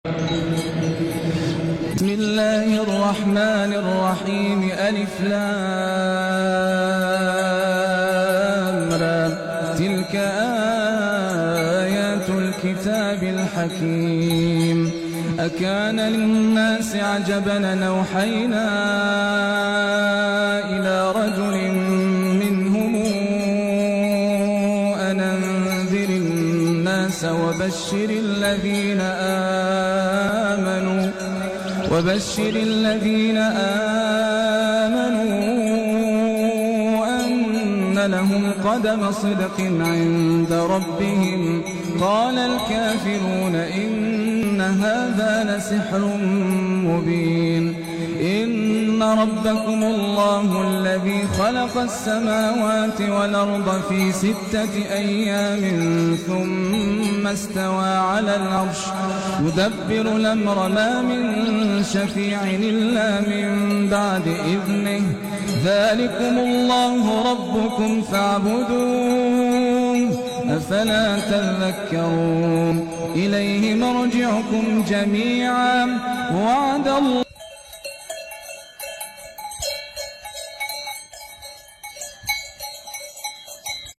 بسم الله الرحمن الرحيم. ألف لام را. تلك آيات الكتاب الحكيم. أكان للناس عجبا أن أوحينا إلى رجل منهم أن أنذر الناس وبشر الذين آمنوا أن لهم قدم صدق عند ربهم. قال الكافرون إن هذا لسحر مبين. إن ربكم الله الذي خلق السماوات والأرض في 6 أيام ثم استوى على العرش يدبر الأمر ما من شفيع إلا من بعد إذنه. ذلكم الله ربكم فاعبدوه أفلا تذكرون. إليه مرجعكم جميعا وعد الله